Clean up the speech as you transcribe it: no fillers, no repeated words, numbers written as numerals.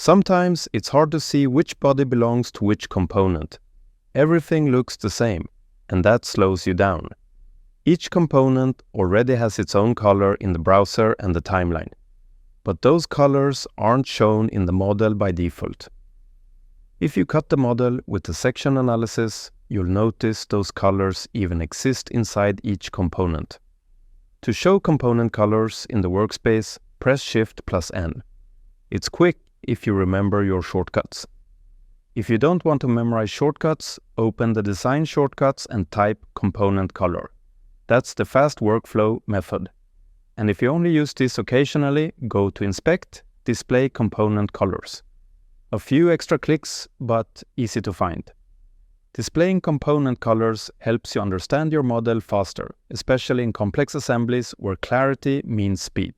Sometimes it's hard to see which body belongs to which component. Everything looks the same, and that slows you down. Each component already has its own color in the browser and the timeline, but those colors aren't shown in the model by default. If you cut the model with the section analysis, you'll notice those colors even exist inside each component. To show component colors in the workspace, press Shift plus N. It's quick if you remember your shortcuts. If you don't want to memorize shortcuts, open the Design shortcuts and type Component Color. That's the fast workflow method. And if you only use this occasionally, go to Inspect, Display Component Colors. A few extra clicks, but easy to find. Displaying component colors helps you understand your model faster, especially in complex assemblies where clarity means speed.